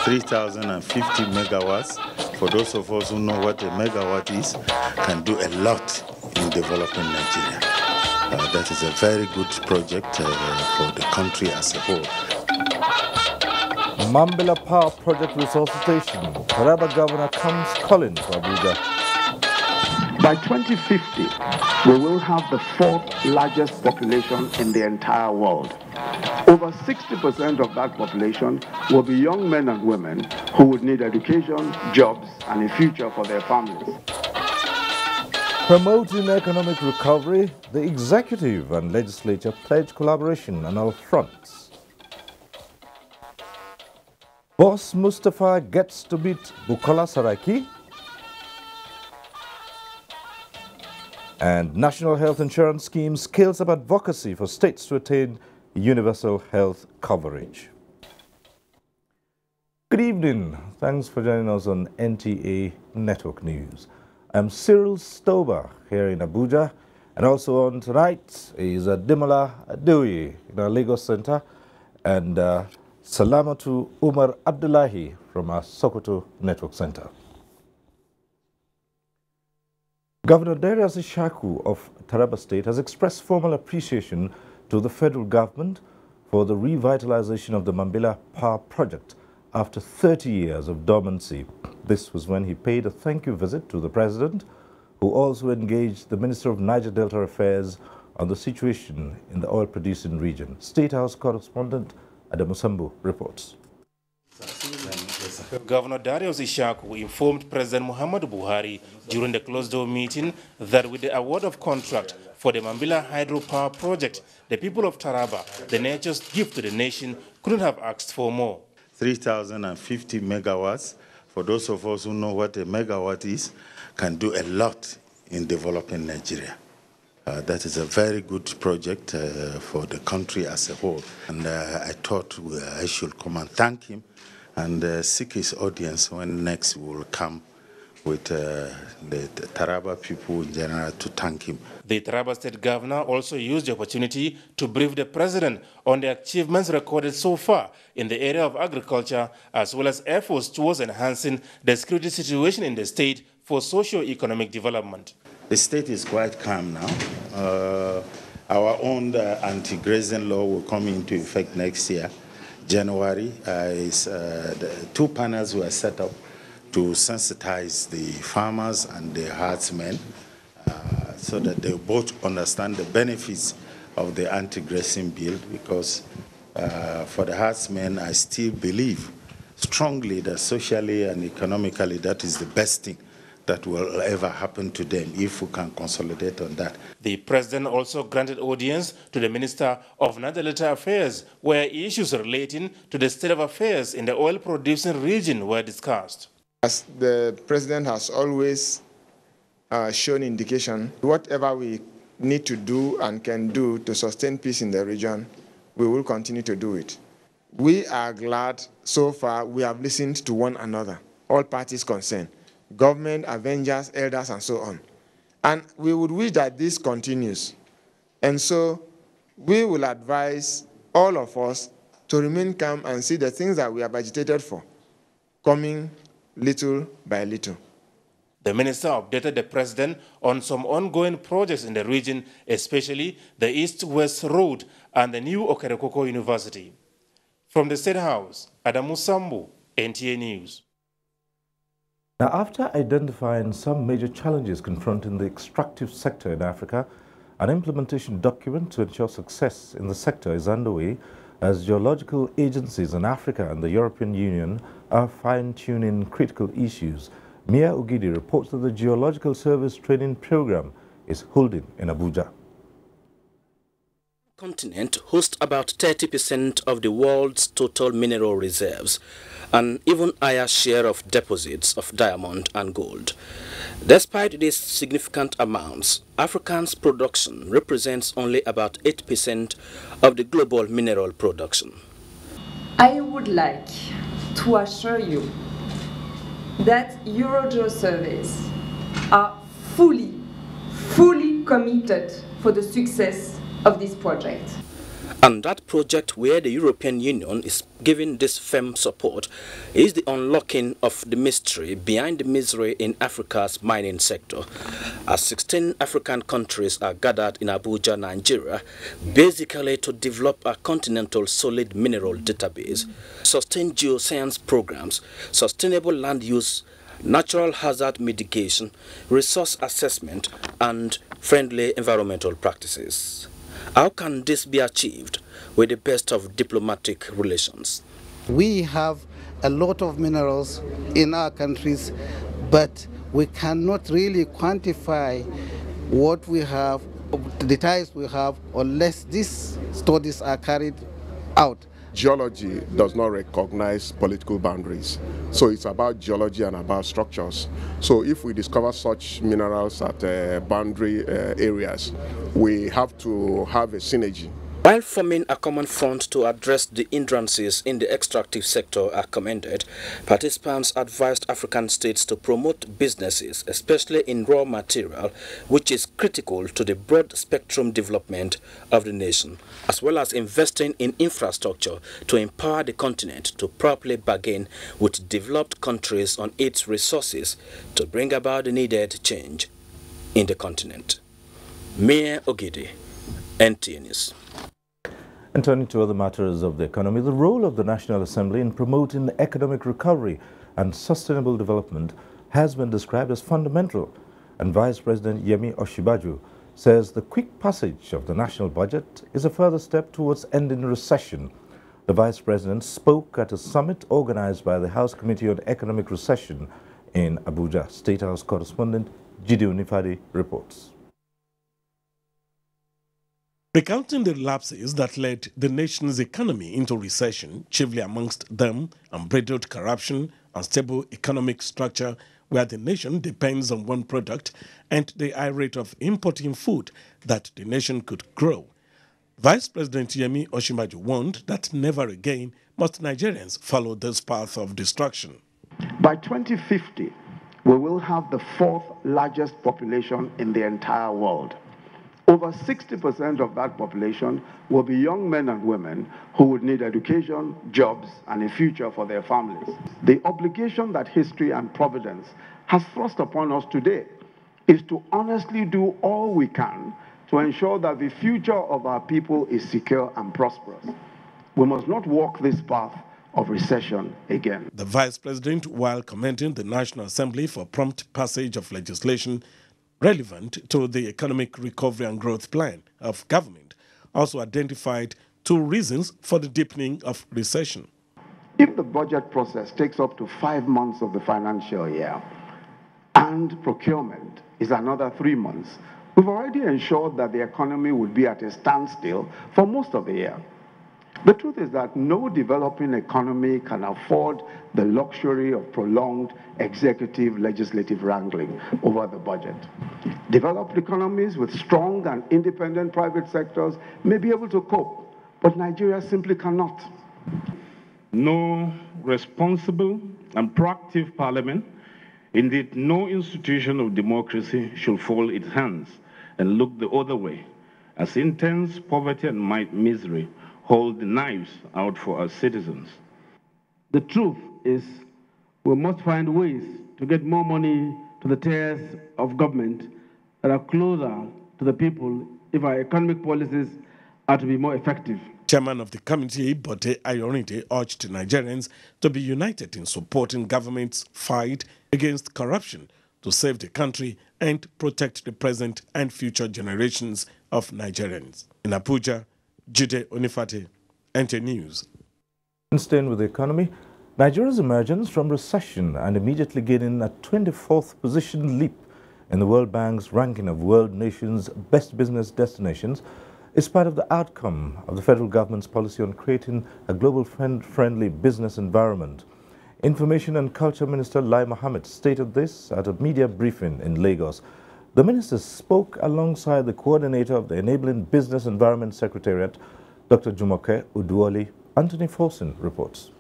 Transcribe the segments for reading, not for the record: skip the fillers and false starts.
3,050 megawatts. For those of us who know what a megawatt is, can do a lot in developing Nigeria. That is a very good project for the country as a whole. Mambila Power Project Resuscitation. Taraba Governor comes calling to Abuja. By 2050, we will have the fourth largest population in the entire world. Over 60% of that population will be young men and women who would need education, jobs, and a future for their families. Promoting economic recovery, the executive and legislature pledge collaboration on all fronts. Boss Mustafa gets to beat Bukola Saraki. And National Health Insurance Scheme scales up advocacy for states to attain universal health coverage. Good evening. Thanks for joining us on NTA Network News. I'm Cyril Stober here in Abuja, and also on tonight is Demola Adeoye in our Lagos Center, and Salamatu Umar Abdullahi from our Sokoto Network Center. Governor Darius Ishaku of Taraba State has expressed formal appreciation to the federal government for the revitalization of the Mambila Power Project after 30 years of dormancy. This was when he paid a thank you visit to the president, who also engaged the Minister of Niger Delta Affairs on the situation in the oil-producing region. State House correspondent Adamu Sambu reports. Governor Darius Ishaku informed President Muhammadu Buhari during the closed-door meeting that with the award of contract for the Mambila hydropower project, the people of Taraba, the nature's gift to the nation, couldn't have asked for more. 3,050 megawatts. For those of us who know what a megawatt is, can do a lot in developing Nigeria. That is a very good project for the country as a whole. And I thought I should come and thank him and seek his audience when next we will come with the Taraba people in general to thank him. The Taraba State Governor also used the opportunity to brief the President on the achievements recorded so far in the area of agriculture, as well as efforts towards enhancing the security situation in the state for socio-economic development. The state is quite calm now. Our own anti-grazing law will come into effect next year, January. The two panels were set up to sensitize the farmers and the herdsmen so that they both understand the benefits of the anti-grazing bill, because for the herdsmen, I still believe strongly that socially and economically that is the best thing that will ever happen to them if we can consolidate on that. The President also granted audience to the Minister of Niger Delta Affairs, where issues relating to the state of affairs in the oil-producing region were discussed. As the President has always shown indication, whatever we need to do and can do to sustain peace in the region, we will continue to do it. We are glad so far we have listened to one another, all parties concerned, government, avengers, elders, and so on. And we would wish that this continues. And so we will advise all of us to remain calm and see the things that we have agitated for coming little by little. The minister updated the President on some ongoing projects in the region, especially the East-West Road and the new Okerekoko University. From the State House, Adamu Sambu, NTA News. Now, after identifying some major challenges confronting the extractive sector in Africa, an implementation document to ensure success in the sector is underway as geological agencies in Africa and the European Union are fine-tuning critical issues. Mia Ugidi reports that the Geological Service Training Program is holding in Abuja. The continent hosts about 30% of the world's total mineral reserves, an even higher share of deposits of diamond and gold. Despite these significant amounts, Africa's production represents only about 8% of the global mineral production. I would like to assure you that Eurogeo surveys are fully committed for the success of this project. And that project where the European Union is giving this firm support is the unlocking of the mystery behind the misery in Africa's mining sector. As 16 African countries are gathered in Abuja, Nigeria, basically to develop a continental solid mineral database, sustain geoscience programs, sustainable land use, natural hazard mitigation, resource assessment, and friendly environmental practices. How can this be achieved with the best of diplomatic relations? We have a lot of minerals in our countries, but we cannot really quantify what we have, the ties we have, unless these studies are carried out. Geology does not recognize political boundaries. So it's about geology and about structures. So if we discover such minerals at boundary areas, we have to have a synergy. While forming a common front to address the hindrances in the extractive sector are commended, participants advised African states to promote businesses, especially in raw material, which is critical to the broad spectrum development of the nation, as well as investing in infrastructure to empower the continent to properly bargain with developed countries on its resources to bring about the needed change in the continent. Mayor Ogidi, NTA News. And turning to other matters of the economy, the role of the National Assembly in promoting economic recovery and sustainable development has been described as fundamental, and Vice President Yemi Osinbajo says the quick passage of the national budget is a further step towards ending recession. The Vice President spoke at a summit organized by the House Committee on Economic Recession in Abuja. State House correspondent Jide Onifade reports. Recounting the lapses that led the nation's economy into recession, chiefly amongst them unbridled corruption, unstable economic structure where the nation depends on one product, and the high rate of importing food that the nation could grow, Vice President Yemi Osinbajo warned that never again must Nigerians follow this path of destruction. By 2050, we will have the fourth largest population in the entire world. Over 60% of that population will be young men and women who would need education, jobs, and a future for their families. The obligation that history and providence has thrust upon us today is to honestly do all we can to ensure that the future of our people is secure and prosperous. We must not walk this path of recession again. The Vice President, while commending the National Assembly for prompt passage of legislation relevant to the economic recovery and growth plan of government, also identified two reasons for the deepening of recession. If the budget process takes up to 5 months of the financial year and procurement is another 3 months, we've already ensured that the economy would be at a standstill for most of the year. The truth is that no developing economy can afford the luxury of prolonged executive legislative wrangling over the budget. Developed economies with strong and independent private sectors may be able to cope, but Nigeria simply cannot. No responsible and proactive parliament, indeed no institution of democracy, should fold its hands and look the other way, as intense poverty and misery hold the knives out for our citizens. The truth is, we must find ways to get more money to the tiers of government that are closer to the people if our economic policies are to be more effective. Chairman of the committee, Bote Ayorinde, urged Nigerians to be united in supporting government's fight against corruption to save the country and protect the present and future generations of Nigerians. In Abuja, Jide Onifade, NTA News. And staying with the economy, Nigeria's emergence from recession and immediately gaining a 24th position leap in the World Bank's ranking of world nations' best business destinations is part of the outcome of the federal government's policy on creating a global friendly business environment. Information and Culture Minister Lai Mohammed stated this at a media briefing in Lagos. The minister spoke alongside the coordinator of the Enabling Business Environment Secretariat, Dr. Jumoke Uduoli. Anthony Forson reports.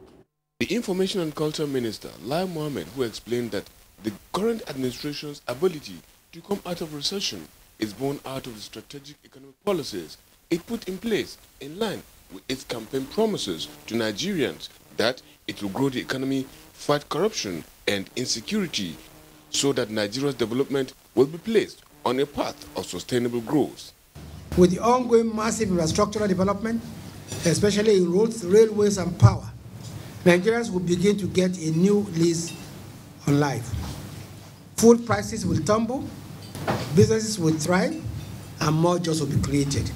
The Information and Culture Minister, Lai Mohammed, who explained that the current administration's ability to come out of recession is born out of the strategic economic policies it put in place in line with its campaign promises to Nigerians that it will grow the economy, fight corruption and insecurity, so that Nigeria's development will be placed on a path of sustainable growth. With the ongoing massive infrastructural development, especially in roads, railways, and power, Nigerians will begin to get a new lease on life. Food prices will tumble, businesses will thrive, and more jobs will be created.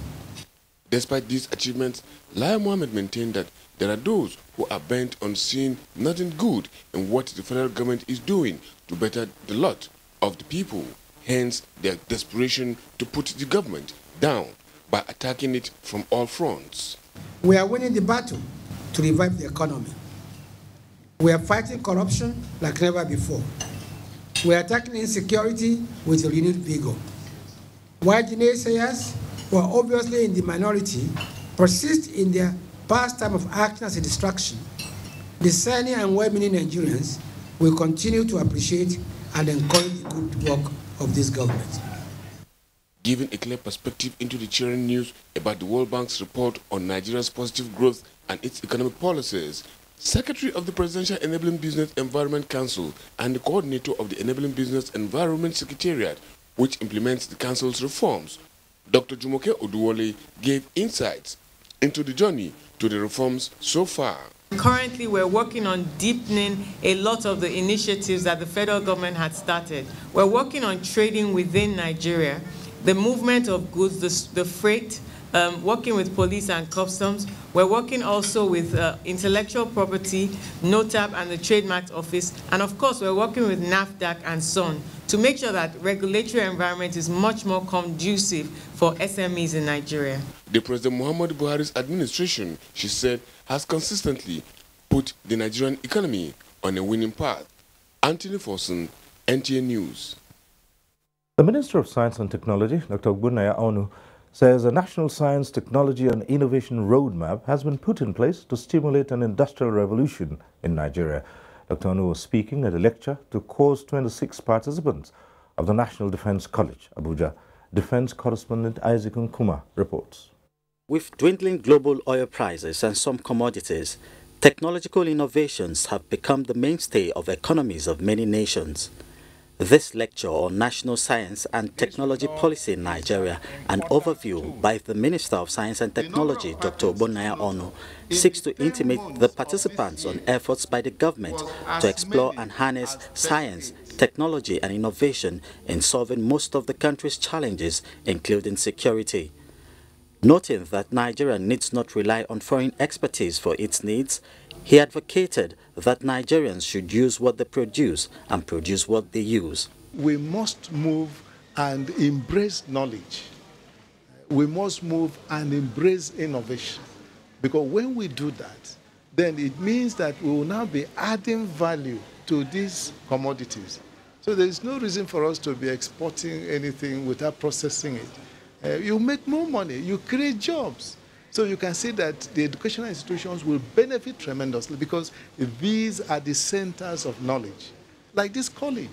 Despite these achievements, Lai Mohammed maintained that there are those who are bent on seeing nothing good in what the federal government is doing to better the lot of the people. Hence, their desperation to put the government down by attacking it from all fronts. We are winning the battle to revive the economy. We are fighting corruption like never before. We are tackling insecurity with renewed vigor. While the naysayers, who are obviously in the minority, persist in their pastime of acting as a distraction, discerning and well-meaning Nigerians will continue to appreciate and encourage the good work of this government. Giving a clear perspective into the cheering news about the World Bank's report on Nigeria's positive growth and its economic policies, Secretary of the Presidential Enabling Business Environment Council and the coordinator of the Enabling Business Environment Secretariat, which implements the council's reforms, Dr. Jumoke Oduwole, gave insights into the journey to the reforms so far. Currently, we're working on deepening a lot of the initiatives that the federal government had started. We're working on trading within Nigeria, the movement of goods, the freight, working with police and customs. We're working also with intellectual property, NOTAP, and the Trademark Office. And of course, we're working with NAFDAC and so on to make sure that regulatory environment is much more conducive for SMEs in Nigeria. The President Muhammadu Buhari's administration, she said, has consistently put the Nigerian economy on a winning path. Anthony Forson, NTA News. The Minister of Science and Technology, Dr. Ogbonnaya Onu, says a national science, technology and innovation roadmap has been put in place to stimulate an industrial revolution in Nigeria. Dr. Onu was speaking at a lecture to course 26 participants of the National Defense College, Abuja. Defense correspondent Isaac Nkuma reports. With dwindling global oil prices and some commodities, technological innovations have become the mainstay of economies of many nations. This lecture on national science and technology policy in Nigeria, an overview by the Minister of Science and Technology, Dr. Ogbonnaya Onu, seeks to intimate the participants on efforts by the government to explore and harness science, technology and innovation in solving most of the country's challenges, including security. Noting that Nigeria needs not rely on foreign expertise for its needs, he advocated that Nigerians should use what they produce and produce what they use. We must move and embrace knowledge. We must move and embrace innovation. Because when we do that, then it means that we will now be adding value to these commodities. So there is no reason for us to be exporting anything without processing it. You make more money, you create jobs. So you can see that the educational institutions will benefit tremendously because these are the centers of knowledge, like this college.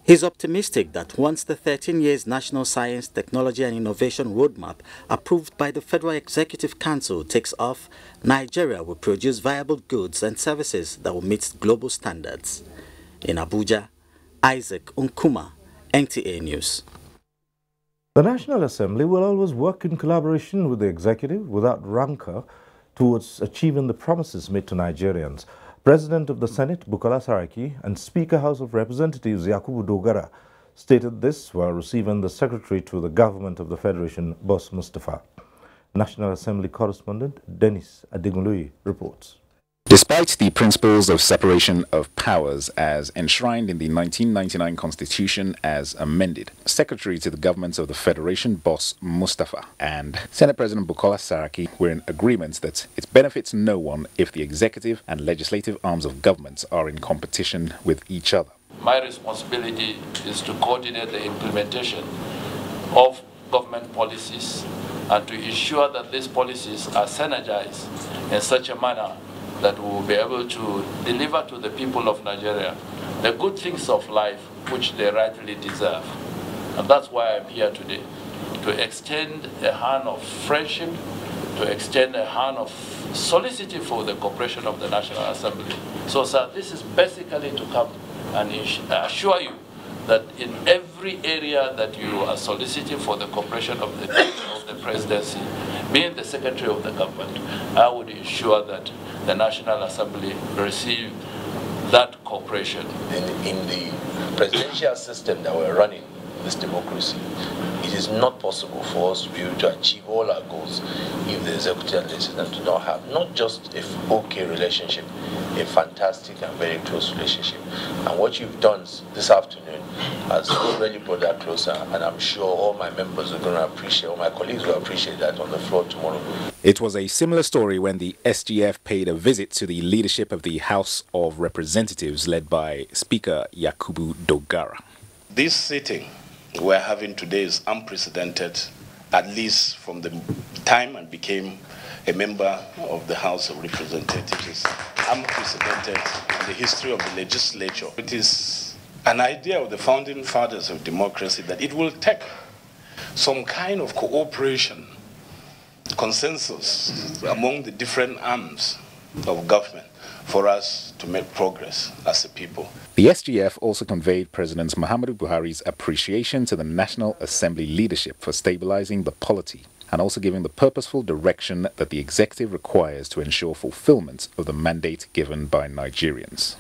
He's optimistic that once the 13 years National Science, Technology and Innovation Roadmap approved by the Federal Executive Council takes off, Nigeria will produce viable goods and services that will meet global standards. In Abuja, Isaac Nkuma, NTA News. The National Assembly will always work in collaboration with the executive without rancor towards achieving the promises made to Nigerians. President of the Senate, Bukola Saraki, and Speaker House of Representatives, Yakubu Dogara, stated this while receiving the Secretary to the Government of the Federation, Boss Mustafa. National Assembly correspondent Dennis Adegunloyi reports. Despite the principles of separation of powers as enshrined in the 1999 Constitution as amended, Secretary to the Government of the Federation, Boss Mustafa, and Senate President Bukola Saraki were in agreement that it benefits no one if the executive and legislative arms of governments are in competition with each other. My responsibility is to coordinate the implementation of government policies and to ensure that these policies are synergized in such a manner that we will be able to deliver to the people of Nigeria the good things of life which they rightly deserve. And that's why I'm here today, to to extend a hand of friendship, to extend a hand of solicitude for the cooperation of the National Assembly. So, sir, this is basically to come and assure you that in every area that you are soliciting for the cooperation of the presidency, being the secretary of the government, I would ensure that the National Assembly receive that cooperation. In the presidential system that we're running, this democracy, it is not possible for us to be able to achieve all our goals if the executive and legislature do not have not just a okay relationship, a fantastic and very close relationship. And what you've done this afternoon has already brought that closer, and I'm sure all my members are going to appreciate, all my colleagues will appreciate that on the floor tomorrow. It was a similar story when the SGF paid a visit to the leadership of the House of Representatives led by Speaker Yakubu Dogara. This sitting we're having today is unprecedented, at least from the time I became a member of the House of Representatives. It's unprecedented in the history of the legislature. It is an idea of the founding fathers of democracy that it will take some kind of cooperation, consensus among the different arms of government for us to make progress as a people. The SGF also conveyed President Muhammadu Buhari's appreciation to the National Assembly leadership for stabilizing the polity and also giving the purposeful direction that the executive requires to ensure fulfillment of the mandate given by Nigerians.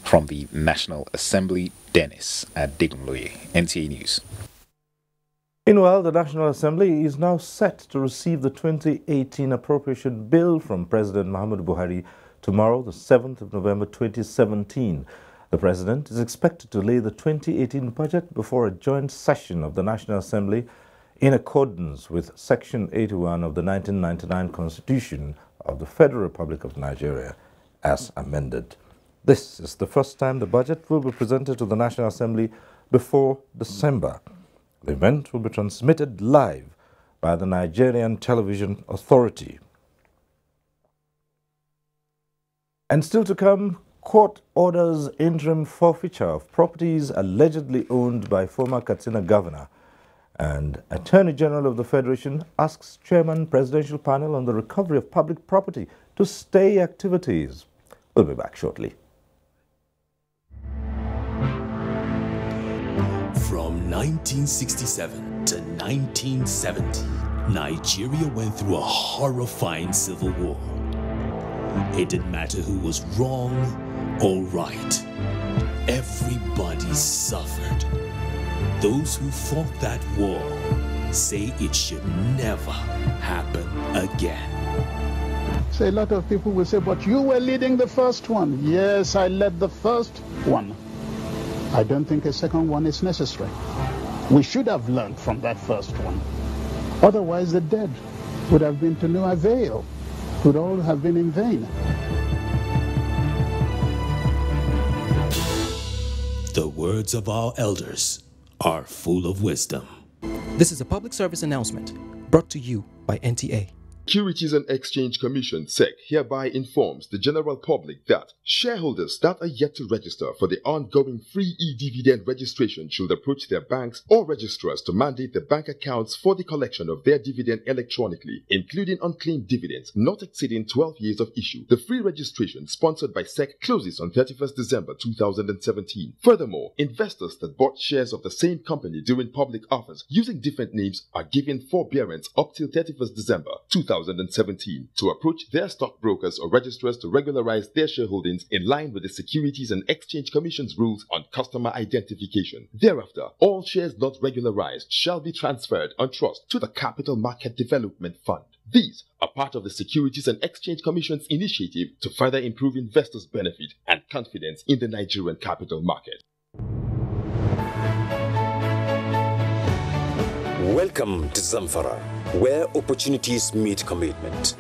From the National Assembly, Dennis Adegunloye, NTA News. Meanwhile, the National Assembly is now set to receive the 2018 appropriation bill from President Muhammadu Buhari tomorrow, the 7th of November 2017. The President is expected to lay the 2018 budget before a joint session of the National Assembly in accordance with Section 81 of the 1999 Constitution of the Federal Republic of Nigeria, as amended. This is the first time the budget will be presented to the National Assembly before December. The event will be transmitted live by the Nigerian Television Authority. And still to come, court orders interim forfeiture of properties allegedly owned by former Katsina Governor, and Attorney General of the Federation asks Chairman Presidential Panel on the Recovery of Public Property to stay activities. We'll be back shortly. From 1967 to 1970, Nigeria went through a horrifying civil war. It didn't matter who was wrong or right. Everybody suffered. Those who fought that war say it should never happen again. So a lot of people will say, but you were leading the first one. Yes, I led the first one. I don't think a second one is necessary. We should have learned from that first one. Otherwise, the dead would have been to no avail. Would all have been in vain. The words of our elders are full of wisdom. This is a public service announcement brought to you by NTA. Securities and Exchange Commission (SEC) hereby informs the general public that shareholders that are yet to register for the ongoing free e-dividend registration should approach their banks or registrars to mandate the bank accounts for the collection of their dividend electronically, including unclaimed dividends not exceeding 12 years of issue. The free registration sponsored by SEC closes on 31st December 2017. Furthermore, investors that bought shares of the same company during public offers using different names are given forbearance up till 31st December 2017 to approach their stockbrokers or registrars to regularize their shareholdings in line with the Securities and Exchange Commission's rules on customer identification. Thereafter, all shares not regularized shall be transferred on trust to the Capital Market Development Fund. These are part of the Securities and Exchange Commission's initiative to further improve investors' benefit and confidence in the Nigerian capital market. Welcome to Zamfara, where opportunities meet commitment.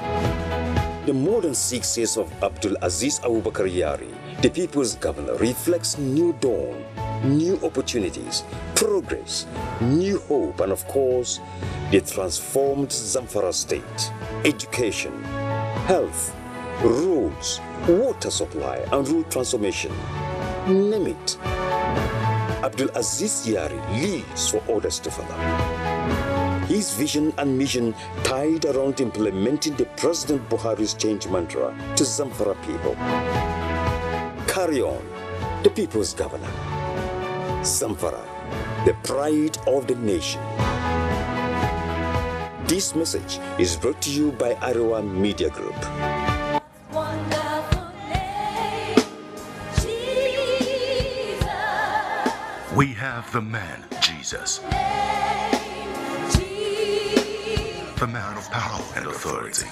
The more than 6 years of Abdul Aziz Abubakar Yari, the people's governor, reflects new dawn, new opportunities, progress, new hope, and of course, the transformed Zamfara state. Education, health, roads, water supply, and road transformation. Name it. Abdul Aziz Yari leads for others to follow. He his vision and mission tied around implementing the President Buhari's change mantra to Zamfara people. Carry on, the people's governor. Zamfara, the pride of the nation. This message is brought to you by Arewa Media Group. We have the man, Jesus. The man of power and authority.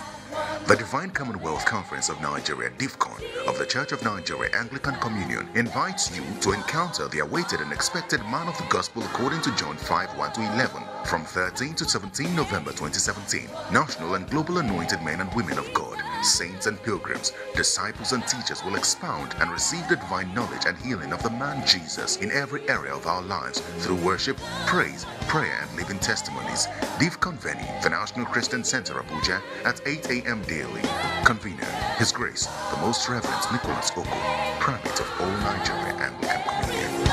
The Divine Commonwealth Conference of Nigeria, DIVCON, of the Church of Nigeria Anglican Communion invites you to encounter the awaited and expected man of the gospel according to John 5:1-11 from 13 to 17 November 2017. National and global anointed men and women of God, saints and pilgrims, disciples and teachers will expound and receive the divine knowledge and healing of the man Jesus in every area of our lives through worship, praise, prayer and living testimonies. DIVCON venue, the National Christian Center, Abuja, at 8 a.m. daily. Convener, His Grace, the Most Reverend Nicholas Oko, Primate of all Nigeria Anglican Communion.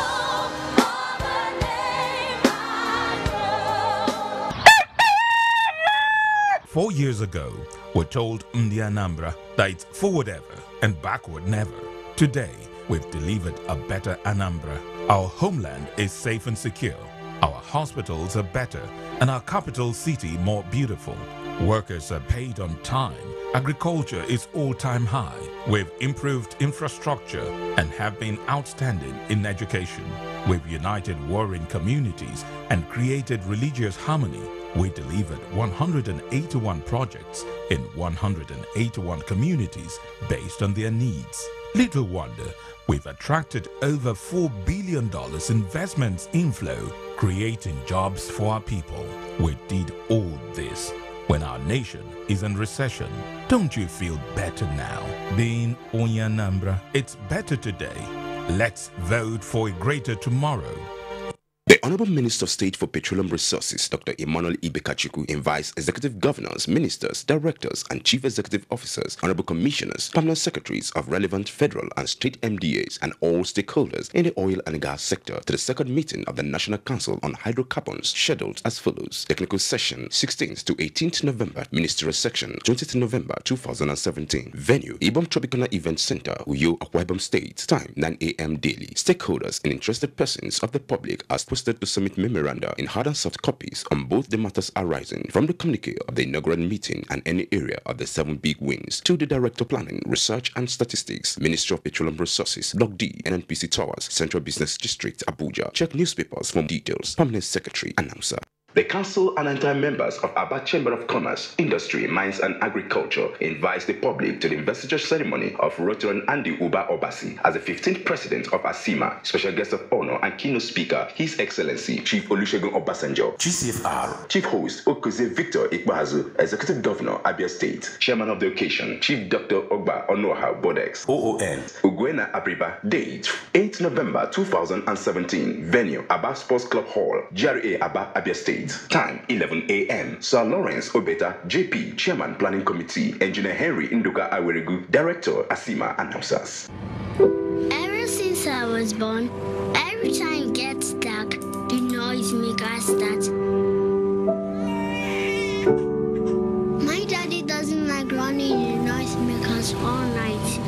Four years ago, we told Ndi Anambra that it's forward ever and backward never. Today, we've delivered a better Anambra. Our homeland is safe and secure. Our hospitals are better and our capital city more beautiful. Workers are paid on time. Agriculture is all-time high. We've improved infrastructure and have been outstanding in education. We've united warring communities and created religious harmony. We delivered 181 projects in 181 communities based on their needs. Little wonder, we've attracted over $4 billion investments inflow, creating jobs for our people. We did all this when our nation is in recession. Don't you feel better now? Being Onyanambra, it's better today. Let's vote for a greater tomorrow. The Honorable Minister of State for Petroleum Resources, Dr. Emmanuel Ibekachuku, invites executive governors, ministers, directors, and chief executive officers, honorable commissioners, permanent secretaries of relevant federal and state MDAs, and all stakeholders in the oil and gas sector to the second meeting of the National Council on Hydrocarbons, scheduled as follows. Technical session, 16th to 18th November, Ministerial section, 20th November 2017. Venue, Ibom Tropicana Event Center, Uyo, Akwa Ibom State. Time, 9 a.m. daily. Stakeholders and interested persons of the public are requested to submit memoranda in hard and soft copies on both the matters arising from the communique of the inaugural meeting and any area of the 7 big wins to the Director of Planning, Research and Statistics, Ministry of Petroleum Resources, Block D, NNPC Towers, Central Business District, Abuja. Check newspapers for details. Permanent Secretary, Announcer. The Council and entire members of Aba Chamber of Commerce, Industry, Mines and Agriculture invites the public to the investiture ceremony of Rotary Andy Uba Obasi as the 15th President of ASIMA. Special guest of honor and keynote speaker, His Excellency Chief Olusegun Obasanjo, GCFR. Chief host, Okuze Victor Ikbahazu, Executive Governor, Abia State. Chairman of the occasion, Chief Dr. Ogba Onoha Bodex, OON. Ugwena Abriba. Date, 8 November 2017. Venue, Aba Sports Club Hall, GRA Aba, Abia State. Time 11 a.m. Sir Lawrence Obeta, JP, Chairman Planning Committee, Engineer Henry Nduka Aweregu, Director, ASIMA, announcers. Ever since I was born, every time it gets dark, the noise makers start. My daddy doesn't like running the noise makers all night.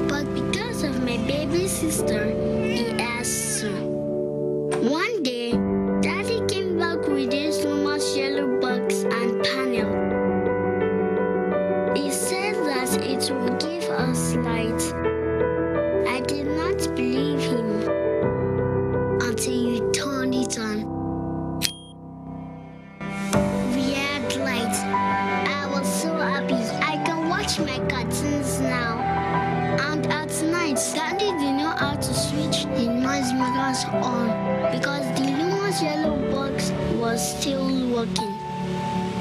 But because of my baby sister, he has to. One day, Daddy came back with these enormous yellow box and panel. He said that it would give us light. I did not believe him until you turned it on. We had light. I was so happy. I can watch my cartoons now. And at night, Daddy didn't know how to switch the noise makers on because the luminous yellow box was still working.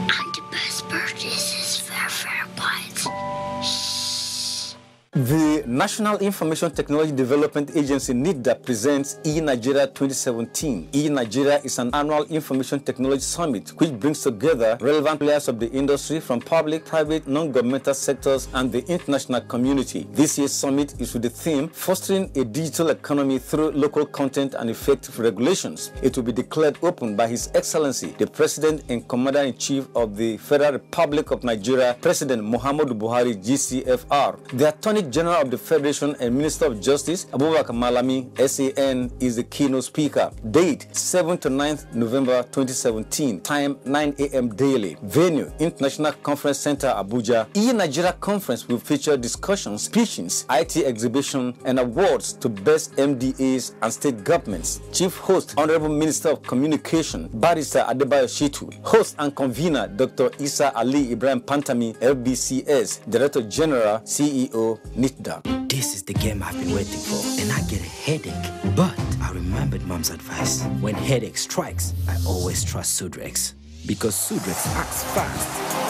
And the best part is it's very, very quiet. Shh. The National Information Technology Development Agency NITDA presents eNigeria 2017. eNigeria is an annual information technology summit which brings together relevant players of the industry from public, private, non-governmental sectors and the international community. This year's summit is with the theme Fostering a Digital Economy Through Local Content and Effective Regulations. It will be declared open by His Excellency, the President and Commander-in-Chief of the Federal Republic of Nigeria, President Muhammadu Buhari, GCFR. The Attorney General of the Federation and Minister of Justice, Abubakar Malami, SAN, is the keynote speaker. Date 7th to 9th November 2017. Time 9 a.m. daily. Venue International Conference Center, Abuja. eNigeria Conference will feature discussions, pitchings, IT exhibition, and awards to best MDAs and state governments. Chief host, Honorable Minister of Communication, Barrister Adebayo Shitu. Host and convener, Dr. Isa Ali Ibrahim Pantami, LBCS, Director General, CEO, NITDA. This is the game I've been waiting for, and I get a headache. But I remembered Mom's advice. When headache strikes, I always trust Sudrex. Because Sudrex acts fast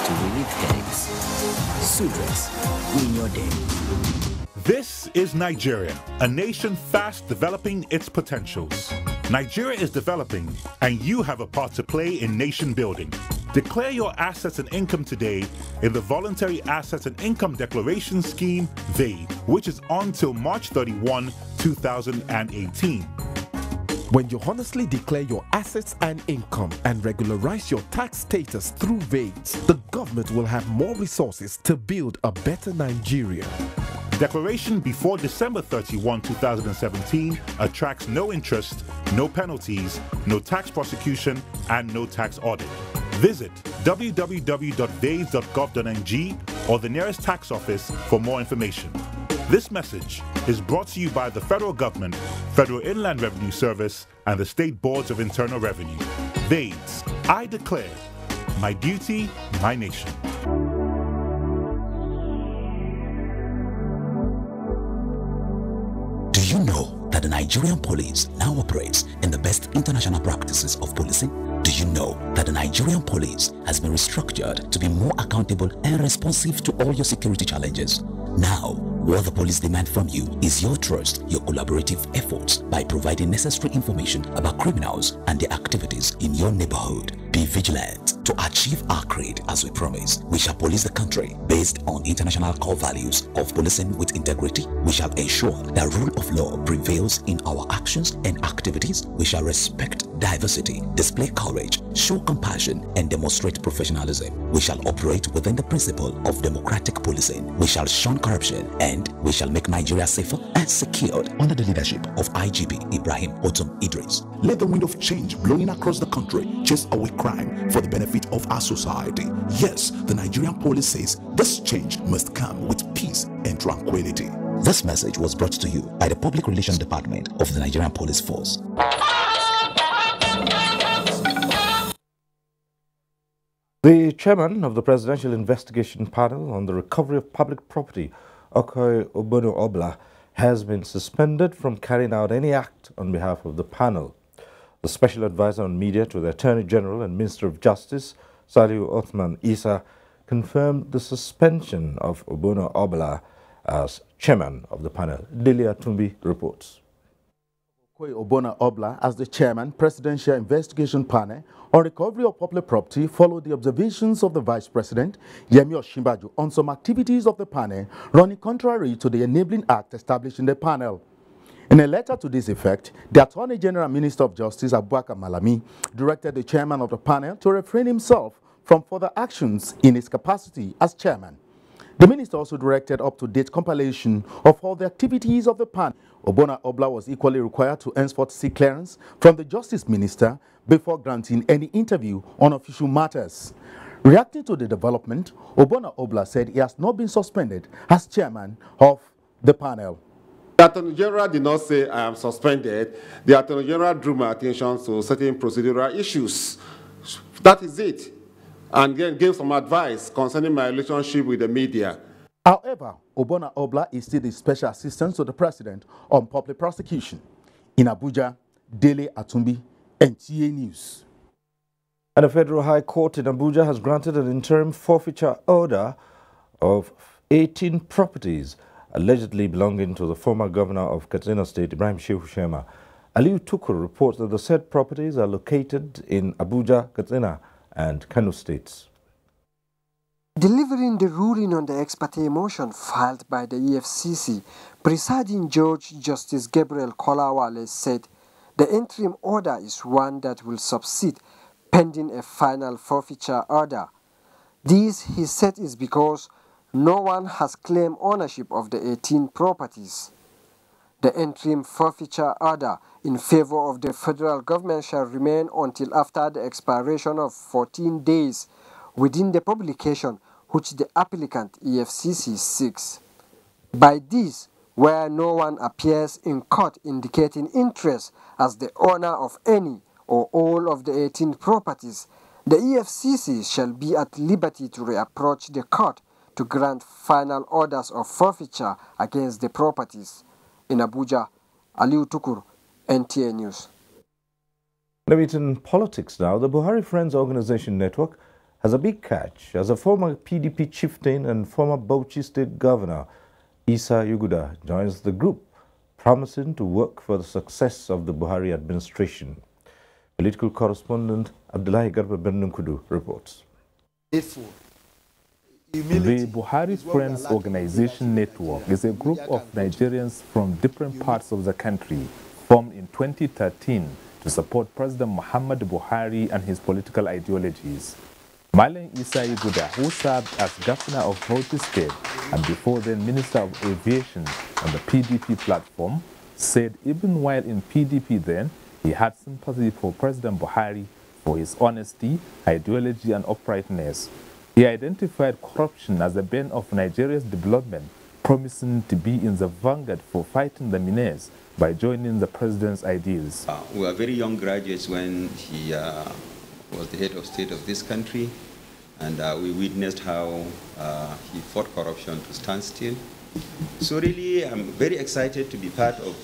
to relieve headaches. Sudrex, win your day. This is Nigeria, a nation fast developing its potentials. Nigeria is developing, and you have a part to play in nation building. Declare your assets and income today in the Voluntary Assets and Income Declaration Scheme, VADE, which is on till March 31, 2018. When you honestly declare your assets and income and regularize your tax status through VADES, the government will have more resources to build a better Nigeria. Declaration before December 31, 2017 attracts no interest, no penalties, no tax prosecution, and no tax audit. Visit www.vades.gov.ng or the nearest tax office for more information. This message is brought to you by the federal government, Federal Inland Revenue Service, and the state boards of internal revenue. VADES, I declare, my duty, my nation. Do you know that the Nigerian police now operates in the best international practices of policing? Do you know that the Nigerian police has been restructured to be more accountable and responsive to all your security challenges? Now, what the police demand from you is your trust, your collaborative efforts by providing necessary information about criminals and their activities in your neighborhood. Be vigilant. To achieve our creed as we promise, we shall police the country based on international core values of policing with integrity. We shall ensure that rule of law prevails in our actions and activities. We shall respect diversity, display courage, show compassion, and demonstrate professionalism. We shall operate within the principle of democratic policing. We shall shun corruption, and we shall make Nigeria safer and secured under the leadership of IGP Ibrahim Otum Idris. Let the wind of change blowing across the country chase away crime for the benefit of our society. Yes, the Nigerian police says this change must come with peace and tranquility. This message was brought to you by the Public Relations Department of the Nigerian Police Force. The chairman of the Presidential Investigation Panel on the Recovery of Public Property, Okoye Obono Obla, has been suspended from carrying out any act on behalf of the panel. The Special Advisor on Media to the Attorney General and Minister of Justice, Saliu Othman Isa, confirmed the suspension of Obono Obla as chairman of the panel. Delia Tumbi reports. Okoye Obono Obla as the chairman, Presidential Investigation Panel on Recovery of Public Property followed the observations of the Vice President, Yemi Osinbajo, on some activities of the panel running contrary to the Enabling Act established in the panel. In a letter to this effect, the Attorney General and Minister of Justice, Abubakar Malami, directed the chairman of the panel to refrain himself from further actions in his capacity as chairman. The minister also directed up-to-date compilation of all the activities of the panel. Obono Obla was equally required to henceforth seek clearance from the Justice Minister before granting any interview on official matters. Reacting to the development, Obono Obla said he has not been suspended as chairman of the panel. The Attorney General did not say I am suspended. The Attorney General drew my attention to certain procedural issues. That is it. And then gave some advice concerning my relationship with the media. However, Obono Obla is still the Special Assistant to the President on Public Prosecution. In Abuja, Dele Atumbi, NTA News. And the Federal High Court in Abuja has granted an interim forfeiture order of 18 properties allegedly belonging to the former governor of Katsina State, Ibrahim Shehu Shema. Aliu Tukur reports that the said properties are located in Abuja, Katsina, and Kano states. Delivering the ruling on the ex parte motion filed by the EFCC, presiding Judge Justice Gabriel Kolawale said the interim order is one that will succeed pending a final forfeiture order. This, he said, is because no one has claimed ownership of the 18 properties. The interim forfeiture order in favor of the federal government shall remain until after the expiration of 14 days within the publication which the applicant EFCC seeks. By this, where no one appears in court indicating interest as the owner of any or all of the 18 properties, the EFCC shall be at liberty to reapproach the court to grant final orders of forfeiture against the properties. In Abuja, Aliu Tukur, NTA News. In politics now, the Buhari Friends Organization Network has a big catch as a former PDP chieftain and former Bauchi State Governor, Isa Yuguda, joins the group, promising to work for the success of the Buhari administration. Political correspondent Abdullahi Garba Bernunkudu reports. The Buhari Friends Organization Network is a group of Nigerians from different parts of the country formed in 2013 to support President Muhammad Buhari and his political ideologies. Malam Isa Yuguda, who served as governor of Bauchi State and before then Minister of Aviation on the PDP platform, said even while in PDP then, he had sympathy for President Buhari for his honesty, ideology and uprightness. He identified corruption as the bane of Nigeria's development, promising to be in the vanguard for fighting the menace by joining the president's ideals. We were very young graduates when he was the head of state of this country, and we witnessed how he fought corruption to stand still. So really, I'm very excited to be part of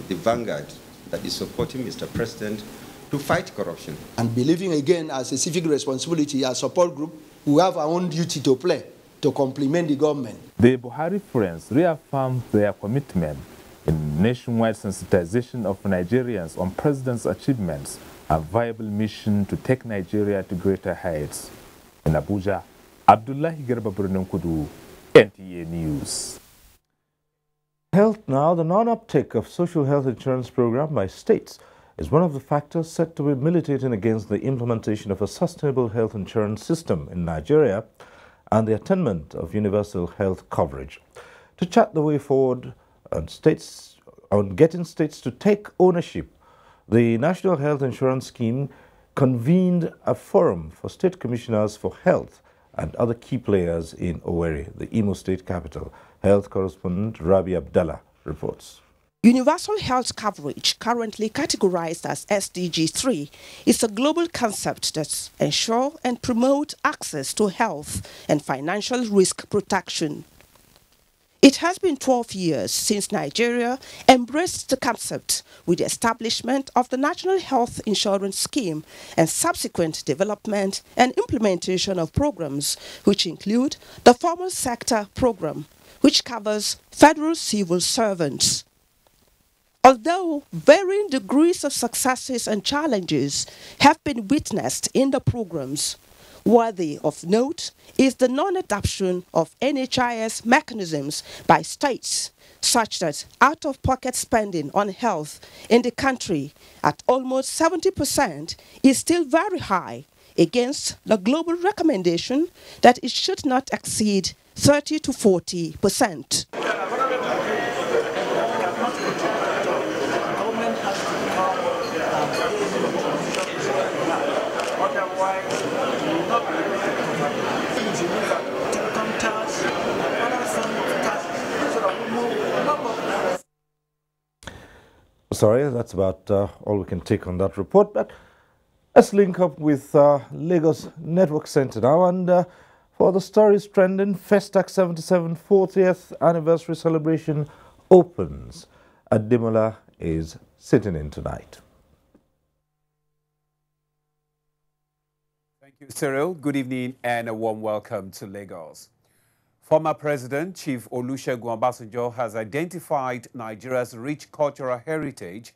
the vanguard that is supporting Mr. President to fight corruption. And believing again as a civic responsibility, as a support group, we have our own duty to play to complement the government. The Buhari Friends reaffirmed their commitment in nationwide sensitization of Nigerians on President's achievements, a viable mission to take Nigeria to greater heights. In Abuja, Abdullahi Garba Burnunkudu, NTA News. Health now, the non-uptake of social health insurance program by states is one of the factors said to be militating against the implementation of a sustainable health insurance system in Nigeria and the attainment of universal health coverage. To chart the way forward on getting states to take ownership, the National Health Insurance Scheme convened a forum for state commissioners for health and other key players in Owerri, the Imo State capital. Health correspondent Rabi Abdallah reports. Universal health coverage, currently categorized as SDG 3, is a global concept that ensures and promotes access to health and financial risk protection. It has been 12 years since Nigeria embraced the concept with the establishment of the National Health Insurance Scheme and subsequent development and implementation of programs which include the Formal Sector Program, which covers federal civil servants. Although varying degrees of successes and challenges have been witnessed in the programs, worthy of note is the non-adoption of NHIS mechanisms by states, such that out-of-pocket spending on health in the country at almost 70% is still very high against the global recommendation that it should not exceed 30 to 40%. Sorry, that's about all we can take on that report. But let's link up with Lagos Network Center now. And for the stories trending, Festac 77 40th anniversary celebration opens. Ademola is sitting in tonight. Thank you, Cyril. Good evening and a warm welcome to Lagos. Former President Chief Olusegun Obasanjo has identified Nigeria's rich cultural heritage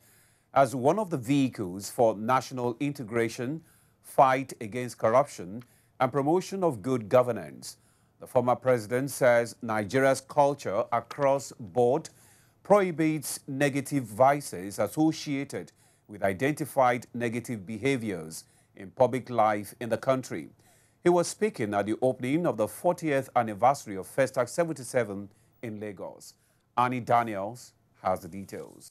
as one of the vehicles for national integration, fight against corruption, and promotion of good governance. The former president says Nigeria's culture across board prohibits negative vices associated with identified negative behaviors in public life in the country. He was speaking at the opening of the 40th anniversary of Festac 77 in Lagos. Annie Daniels has the details.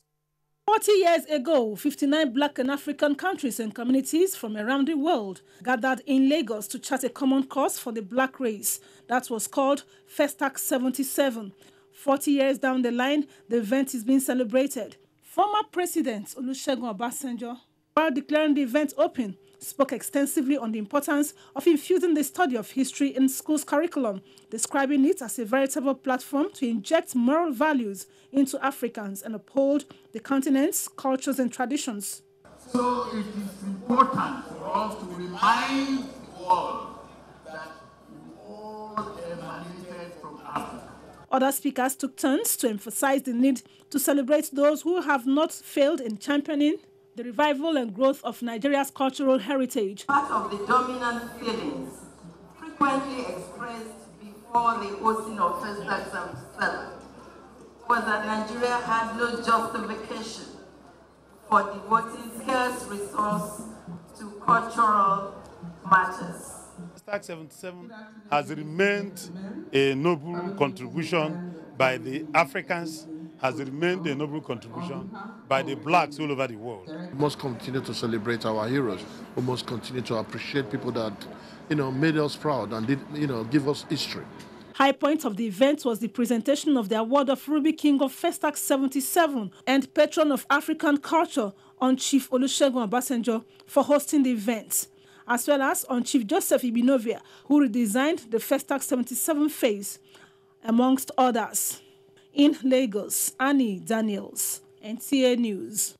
40 years ago, 59 Black and African countries and communities from around the world gathered in Lagos to chart a common cause for the black race. That was called Festac 77. 40 years down the line, the event is being celebrated. Former President Olusegun Obasanjo, while declaring the event open, spoke extensively on the importance of infusing the study of history in schools' curriculum, describing it as a veritable platform to inject moral values into Africans and uphold the continent's cultures and traditions. So it is important for us to remind the world that we all emanated from Africa. Other speakers took turns to emphasize the need to celebrate those who have not failed in championing the revival and growth of Nigeria's cultural heritage. Part of the dominant feelings frequently expressed before the hosting of Festac 77 was that Nigeria had no justification for devoting scarce resource to cultural matters. Festac 77 has remained a noble contribution by the Africans, has remained a noble contribution by the blacks all over the world. We must continue to celebrate our heroes. We must continue to appreciate people that, made us proud and did, give us history. High point of the event was the presentation of the award of Ruby King of Festac 77 and Patron of African Culture on Chief Olusegun Obasanjo for hosting the event, as well as on Chief Joseph Ibinovia, who redesigned the Festac 77 phase, amongst others. In Lagos, Annie Daniels, NTA News.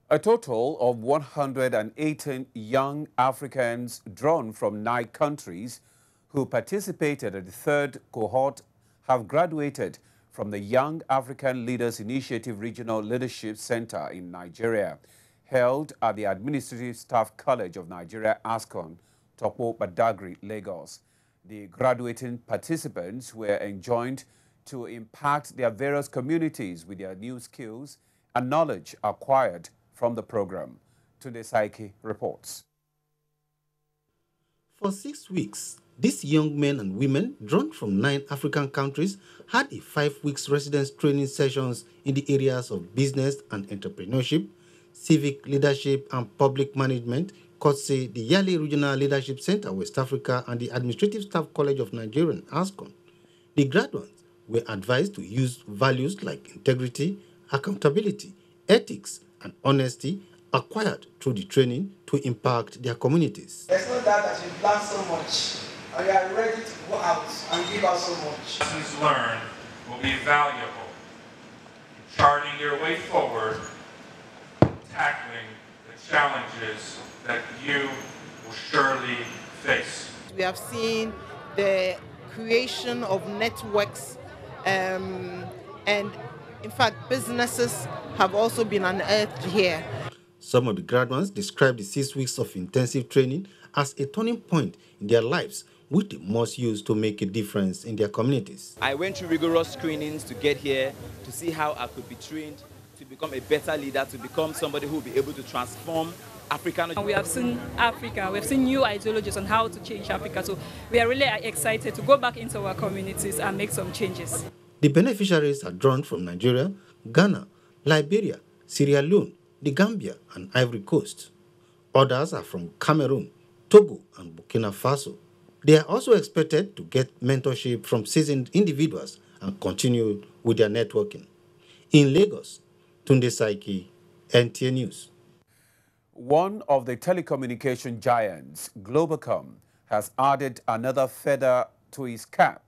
A total of 118 young Africans drawn from 9 countries who participated at the 3rd cohort have graduated from the Young African Leaders Initiative Regional Leadership Center in Nigeria, held at the Administrative Staff College of Nigeria, ASCON, Topo Badagry, Lagos. The graduating participants were enjoined to impact their various communities with their new skills and knowledge acquired from the program. Tunde Saiki reports. For 6 weeks, these young men and women drawn from 9 African countries had a 5-week residence training sessions in the areas of business and entrepreneurship, civic leadership and public management, courtesy the Yale Regional Leadership Center, West Africa, and the Administrative Staff College of Nigeria, ASCON. The graduates were advised to use values like integrity, accountability, ethics, and honesty acquired through the training to impact their communities. There's no doubt that you've learned so much, and you are ready to go out and give out so much. Lessons learned will be valuable in charting your way forward, tackling the challenges that you will surely face. We have seen the creation of networks and in fact businesses have also been unearthed here. Some of the graduates described the 6 weeks of intensive training as a turning point in their lives, which they must use to make a difference in their communities. I went through rigorous screenings to get here to see how I could be trained to become a better leader, to become somebody who will be able to transform Africa. We have seen Africa, we've seen new ideologies on how to change Africa, so we are really excited to go back into our communities and make some changes. The beneficiaries are drawn from Nigeria, Ghana, Liberia, Sierra Leone, the Gambia, and Ivory Coast. Others are from Cameroon, Togo, and Burkina Faso. They are also expected to get mentorship from seasoned individuals and continue with their networking. In Lagos, Tunde Saiki, NTA News. One of the telecommunication giants, Globacom, has added another feather to his cap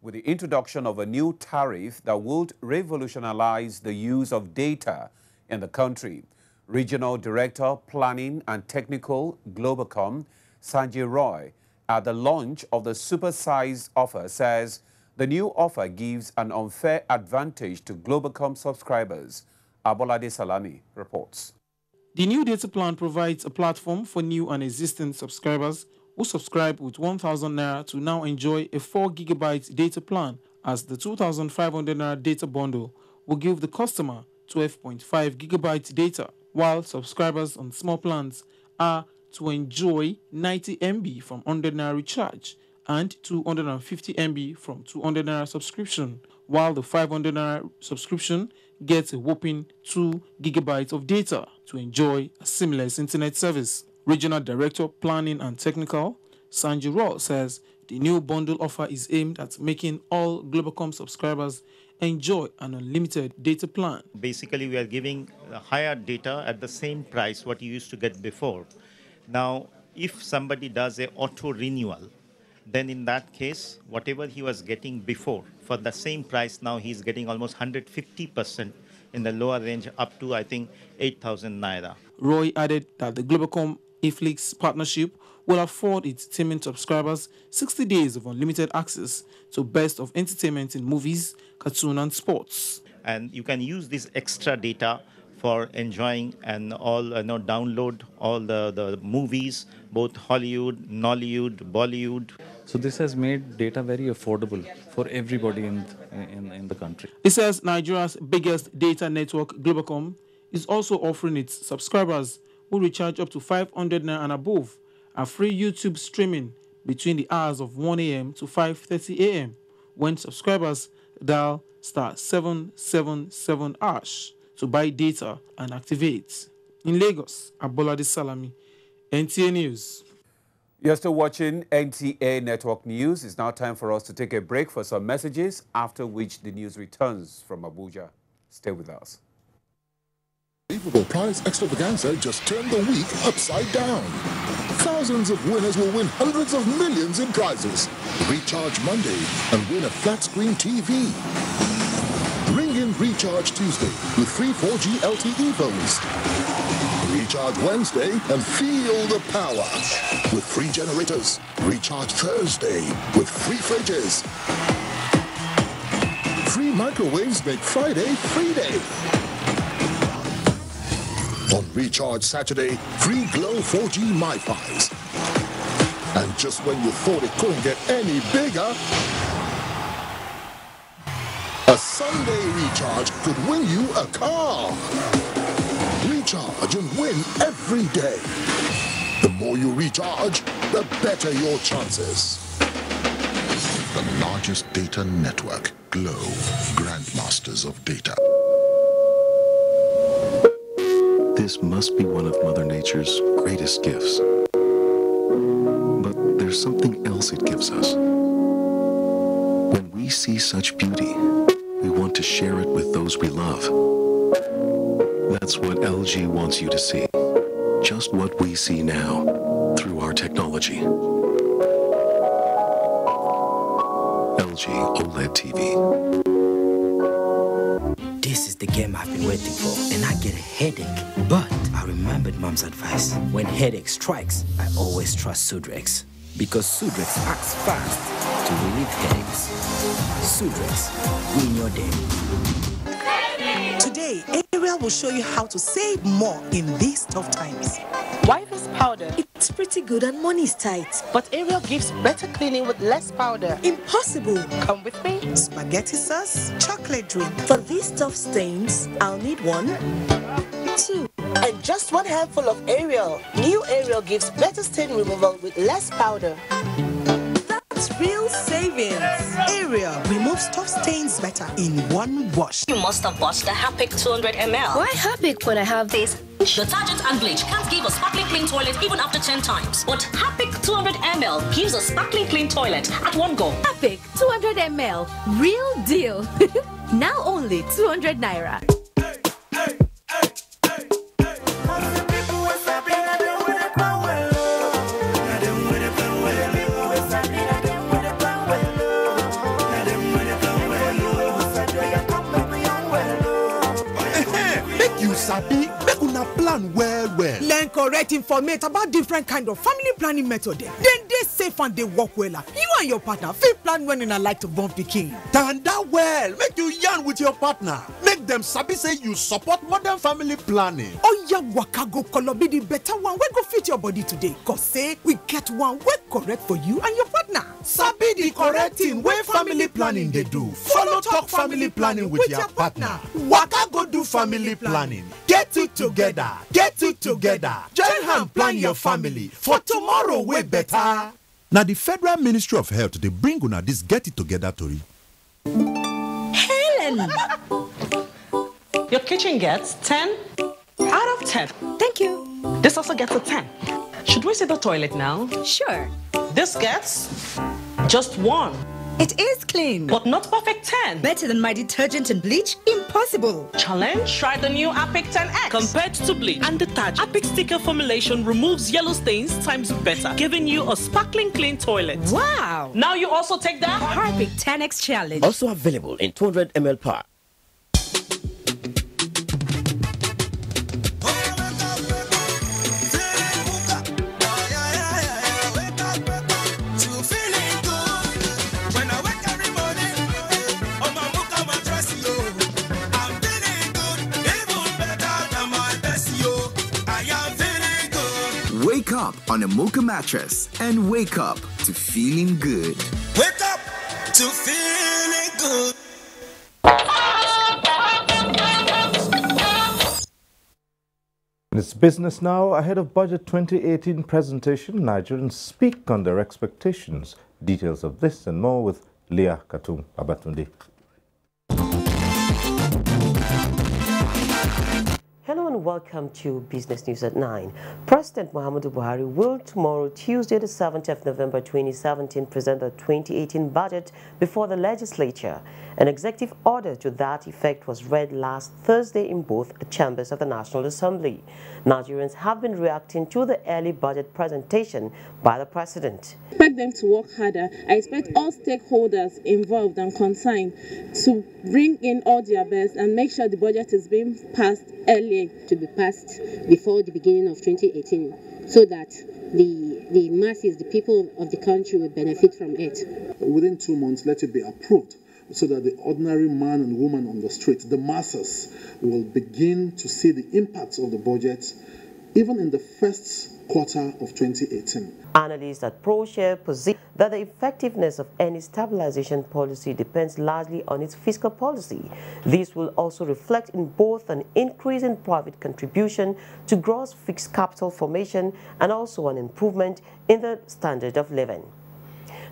with the introduction of a new tariff that would revolutionize the use of data in the country. Regional Director, Planning and Technical, Globacom, Sanjay Roy, at the launch of the supersized offer says The new offer gives an unfair advantage to Globacom subscribers. Abolade Salami reports. The new data plan provides a platform for new and existing subscribers who subscribe with 1,000 Naira to now enjoy a 4 GB data plan, as the 2,500 Naira data bundle will give the customer 12.5 GB data, while subscribers on small plans are to enjoy 90 MB from 100 Naira recharge and 250 MB from 200 Naira subscription, while the 500 Naira subscription gets a whopping 2 GB of data to enjoy a seamless internet service. Regional Director Planning and Technical, Sanju Raw, says the new bundle offer is aimed at making all Globacom subscribers enjoy an unlimited data plan. Basically, we are giving higher data at the same price what you used to get before. Now, if somebody does a auto renewal, then in that case, whatever he was getting before, for the same price, now he's getting almost 150% in the lower range, up to, I think, 8,000 Naira. Roy added that the Globacom Iflix partnership will afford its teaming subscribers 60 days of unlimited access to best of entertainment in movies, cartoon and sports. And you can use this extra data for enjoying and all download all the movies, both Hollywood, Nollywood, Bollywood. So this has made data very affordable for everybody in the country. It says Nigeria's biggest data network, Globacom, is also offering its subscribers who recharge up to 500 Naira and above a free YouTube streaming between the hours of 1 a.m. to 5:30 a.m. when subscribers dial *777# to buy data and activate. In Lagos, Abolade Salami, NTA News. You're still watching NTA Network News. It's now time for us to take a break for some messages, after which the news returns from Abuja. Stay with us. Unbelievable prize extravaganza just turned the week upside down. Thousands of winners will win hundreds of millions in prizes. Recharge Monday and win a flat-screen TV. Ring in Recharge Tuesday with free 4G LTE phones. Recharge Wednesday and feel the power with free generators. Recharge Thursday with free fridges. Free microwaves make Friday free day. On Recharge Saturday, free Glow 4G MiFis. And just when you thought it couldn't get any bigger, a Sunday recharge could win you a car. Recharge and win every day. The more you recharge, the better your chances. The largest data network, Glow, grandmasters of data. This must be one of Mother Nature's greatest gifts. But there's something else it gives us. When we see such beauty, we want to share it with those we love. That's what LG wants you to see. Just what we see now through our technology. LG OLED TV. This is the game I've been waiting for, and I get a headache. But I remembered Mom's advice. When headache strikes, I always trust Sudrex. Because Sudrex acts fast to relieve headaches. Sudrex, win your day. Today, Ariel will show you how to save more in these tough times. Why this powder? It's pretty good and money's tight. But Ariel gives better cleaning with less powder. Impossible. Come with me. Spaghetti sauce, chocolate drink. For these tough stains, I'll need 1, 2, and just 1 handful of Ariel. New Ariel gives better stain removal with less powder. That's real savings. Ariel removes tough stains better in 1 wash. You must have bought the Harpic 200 ml. Why Harpic when I have this? Detergent and bleach can't give a sparkling clean toilet even after 10 times. But Harpic 200 ml gives a sparkling clean toilet at 1 go. Harpic 200 ml. Real deal. Now only 200 Naira. Sabi, make una plan well. Learn correct information about different kind of family planning method. Then dey safe and dey work well. You and your partner fit plan when una like to born pikin. Tanda well, make you yarn with your partner. Make them sabi say you support modern family planning. Oya waka go kolobi the better one wey go fit your body today. Cause say we get one wey correct for you and your partner. Sabi the correct thing wey family planning dey do. Follow talk family planning with your partner. Waka go do family planning. Get it together. Get it together. Join hand plan your family for tomorrow way better. Now the Federal Ministry of Health they bring una this Get It Together tori. Helen! Your kitchen gets 10 out of 10. Thank you. This also gets a 10. Should we see the toilet now? Sure. This gets just 1. It is clean. But not perfect 10. Better than my detergent and bleach? Impossible. Challenge? Try the new Apic 10X. Compared to bleach and detergent, Apic sticker formulation removes yellow stains times better, giving you a sparkling clean toilet. Wow. Now you also take that? Apic 10X challenge. Also available in 200 ml per. Wake up on a Mocha mattress and wake up to feeling good. Wake up to feeling good. It's business now. Ahead of Budget 2018 presentation, Nigerians speak on their expectations. Details of this and more with Leah Katum Abatunde. Hello and welcome to Business News at 9. President Muhammadu Buhari will tomorrow, Tuesday the 7th of November 2017, present the 2018 budget before the legislature. An executive order to that effect was read last Thursday in both chambers of the National Assembly. Nigerians have been reacting to the early budget presentation by the president. I expect them to work harder. I expect all stakeholders involved and concerned to bring in all their best and make sure the budget is being passed early, to be passed before the beginning of 2018, so that the masses, the people of the country, will benefit from it. Within 2 months, let it be approved, so that the ordinary man and woman on the street, the masses, will begin to see the impacts of the budget even in the first quarter of 2018. Analysts at ProShare posit that the effectiveness of any stabilization policy depends largely on its fiscal policy. This will also reflect in both an increase in private contribution to gross fixed capital formation and also an improvement in the standard of living.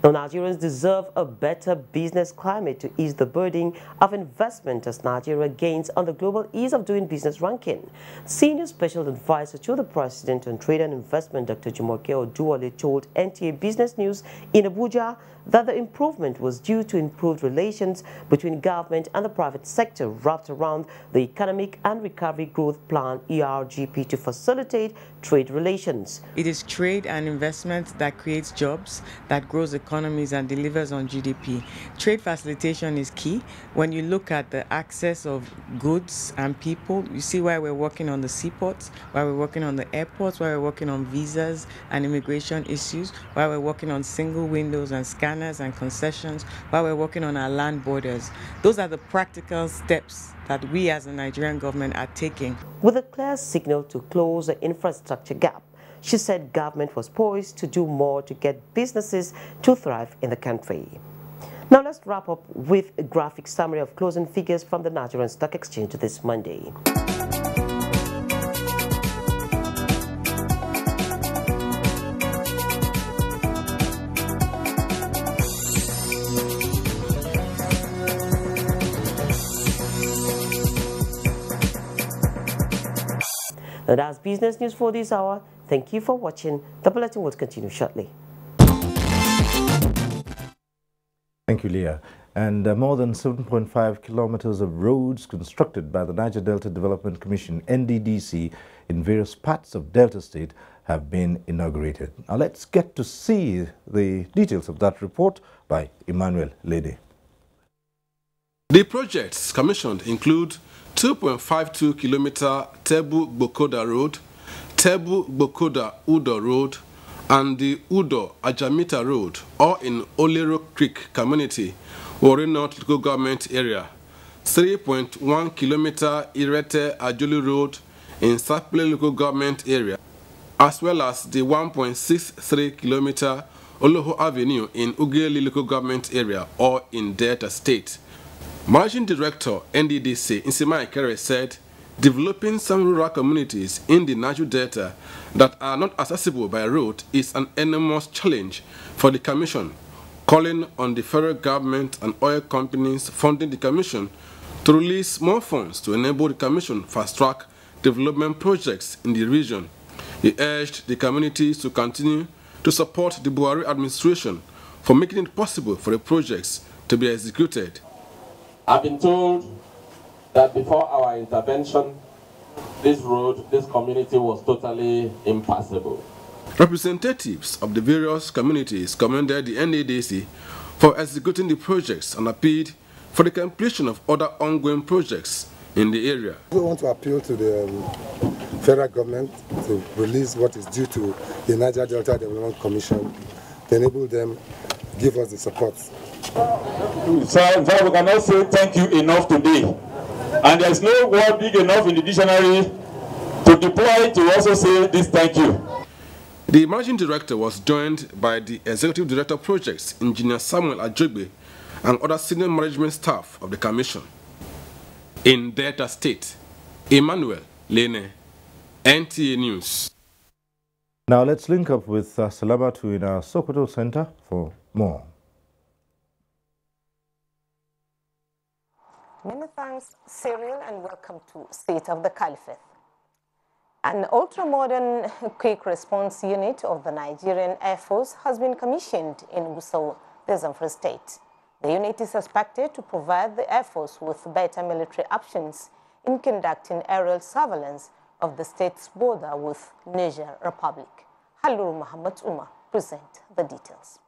Now, Nigerians deserve a better business climate to ease the burden of investment as Nigeria gains on the Global Ease of Doing Business ranking. Senior Special Advisor to the President on Trade and Investment, Dr. Jumoke Oduwole, told NTA Business News in Abuja that the improvement was due to improved relations between government and the private sector wrapped around the Economic and Recovery Growth Plan ERGP to facilitate trade relations. It is trade and investment that creates jobs, that grows economies and delivers on GDP. Trade facilitation is key. When you look at the access of goods and people, you see why we're working on the seaports, why we're working on the airports, why we're working on visas and immigration issues, why we're working on single windows and scanners and concessions, while we're working on our land borders. Those are the practical steps that we as the Nigerian government are taking. With a clear signal to close the infrastructure gap, she said government was poised to do more to get businesses to thrive in the country. Now let's wrap up with a graphic summary of closing figures from the Nigerian Stock Exchange this Monday. And that's business news for this hour. Thank you for watching. The bulletin will continue shortly. Thank you, Leah. And more than 7.5 kilometers of roads constructed by the Niger Delta Development Commission, NDDC, in various parts of Delta State have been inaugurated. Now let's get to see the details of that report by Emmanuel Lede. The projects commissioned include 2.52-kilometer Tebu-Bokoda Road, Tebu-Bokoda-Udo Road, and the Udo Ajamita Road, all in Olero Creek Community, Warri North Local Government Area, 3.1 kilometer Irete Ajuli Road in Sapele Local Government Area, as well as the 1.63 kilometer Oloho Avenue in Ugeli Local Government Area, all in Delta State. Managing Director NDDC Nsimai Kere said, developing some rural communities in the Niger Delta that are not accessible by road is an enormous challenge for the Commission, calling on the federal government and oil companies funding the Commission to release more funds to enable the Commission fast-track development projects in the region. He urged the communities to continue to support the Buhari administration for making it possible for the projects to be executed. I've been told that before our intervention, this road, this community was totally impassable. Representatives of the various communities commended the NADC for executing the projects and appealed for the completion of other ongoing projects in the area. We want to appeal to the federal government to release what is due to the Niger Delta Development Commission to enable them to give us the support. Sir, we cannot say thank you enough today. And there's no word big enough in the dictionary to deploy to also say this thank you. The managing director was joined by the executive director of projects, Engineer Samuel Ajogbe, and other senior management staff of the commission. In Delta State, Emmanuel Lene, NTA News. Now let's link up with Salamatu in our Sokoto Center for more. Many thanks, Cyril, and welcome to State of the Caliphate. An ultra-modern quick response unit of the Nigerian Air Force has been commissioned in Gusau, the Zamfara State. The unit is expected to provide the Air Force with better military options in conducting aerial surveillance of the state's border with Niger Republic. Haluru Muhammad Umar present the details.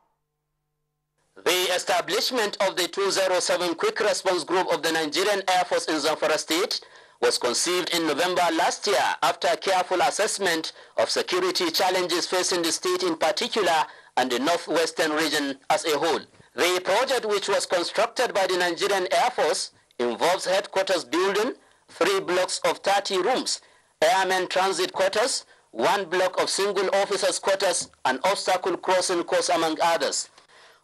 The establishment of the 207 Quick Response Group of the Nigerian Air Force in Zamfara State was conceived in November last year after a careful assessment of security challenges facing the state in particular and the northwestern region as a whole. The project, which was constructed by the Nigerian Air Force, involves headquarters building, 3 blocks of 30 rooms, airmen transit quarters, 1 block of single officers' quarters, and obstacle crossing course, among others.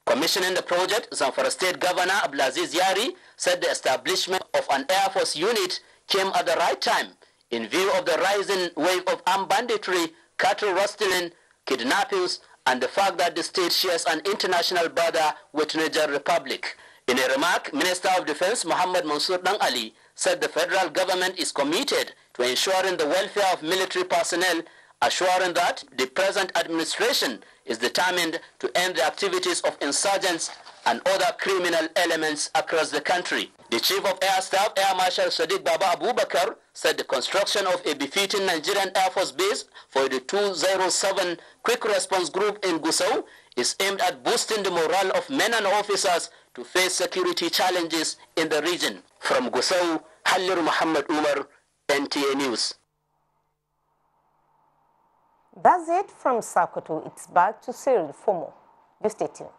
Commissioning the project, Zamfara State Governor Abdulaziz Yari said the establishment of an Air Force unit came at the right time in view of the rising wave of armed banditry, cattle rustling, kidnappings, and the fact that the state shares an international border with Niger Republic. In a remark, Minister of Defense Muhammad Mansour Dang Ali said the federal government is committed to ensuring the welfare of military personnel, assuring that the present administration is determined to end the activities of insurgents and other criminal elements across the country. The Chief of Air Staff, Air Marshal Sadiq Baba Abubakar, said the construction of a befitting Nigerian Air Force base for the 207 Quick Response Group in Gusau is aimed at boosting the morale of men and officers to face security challenges in the region. From Gusau, Halil Muhammad Umar, NTA News. That's it from Sokoto. It's back to Cyril for more. You stay tuned.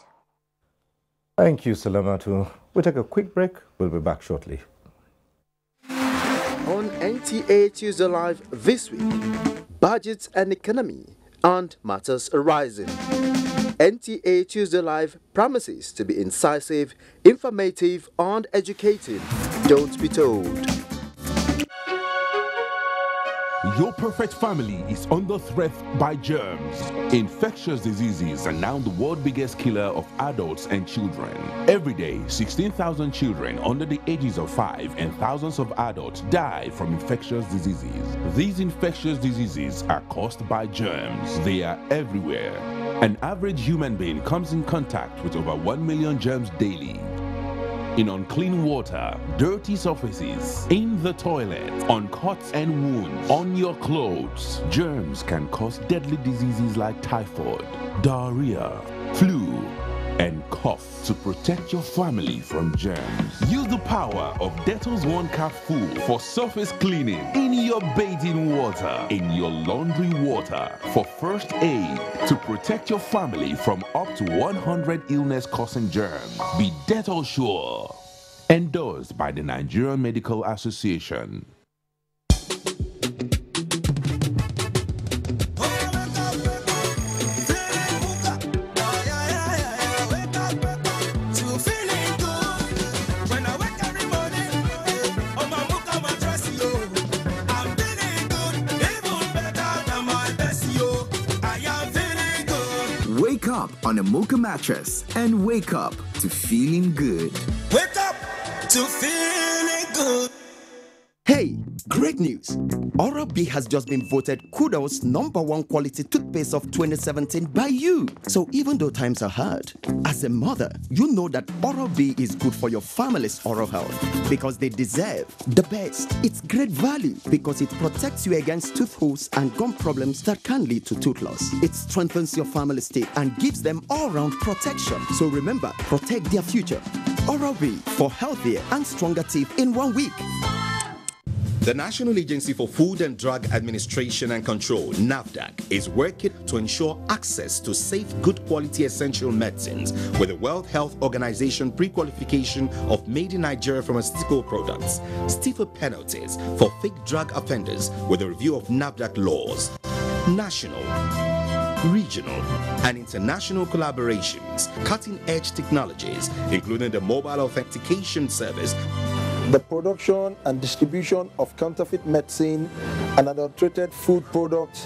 Thank you, Salamatu. We'll take a quick break. We'll be back shortly. On NTA Tuesday Live this week, budgets and economy and matters arising. NTA Tuesday Live promises to be incisive, informative and educating. Don't be told. Your perfect family is under threat by germs. Infectious diseases are now the world's biggest killer of adults and children. Every day, 16,000 children under the ages of 5 and thousands of adults die from infectious diseases. These infectious diseases are caused by germs. They are everywhere. An average human being comes in contact with over 1 million germs daily. In unclean water, dirty surfaces, in the toilet, on cuts and wounds, on your clothes. Germs can cause deadly diseases like typhoid, diarrhea, flu, and cough. To protect your family from germs, use the power of Dettol's 1 Cap Full for surface cleaning in your bathing water, in your laundry water, for first aid to protect your family from up to 100 illness-causing germs. Be Dettol Sure. Endorsed by the Nigerian Medical Association. Wake up on a Mocha mattress and wake up to feeling good. Wake up to feeling good. Hey, great news! Oral-B has just been voted Kudo's #1 quality toothpaste of 2017 by you. So even though times are hard, as a mother, you know that Oral-B is good for your family's oral health because they deserve the best. It's great value because it protects you against tooth holes and gum problems that can lead to tooth loss. It strengthens your family's teeth and gives them all-round protection. So remember, protect their future. Oral-B for healthier and stronger teeth in 1 week. The National Agency for Food and Drug Administration and Control, NAFDAC, is working to ensure access to safe, good quality essential medicines with the World Health Organization pre-qualification of made in Nigeria pharmaceutical products, stiffer penalties for fake drug offenders with a review of NAFDAC laws, national, regional, and international collaborations, cutting-edge technologies, including the mobile authentication service. The production and distribution of counterfeit medicine and adulterated food products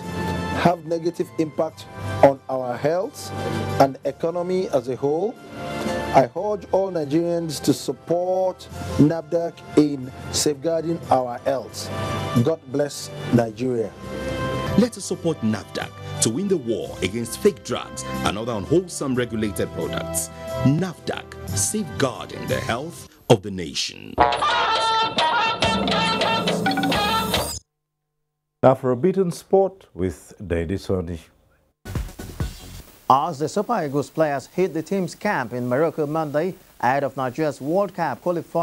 have negative impact on our health and economy as a whole. I urge all Nigerians to support NAFDAC in safeguarding our health. God bless Nigeria. Let us support NAFDAC to win the war against fake drugs and other unwholesome regulated products. NAFDAC, safeguarding the health of the nation. Now for a beaten sport with Daddy Soni. As the Super Eagles players hit the team's camp in Morocco Monday ahead of Nigeria's World Cup qualifier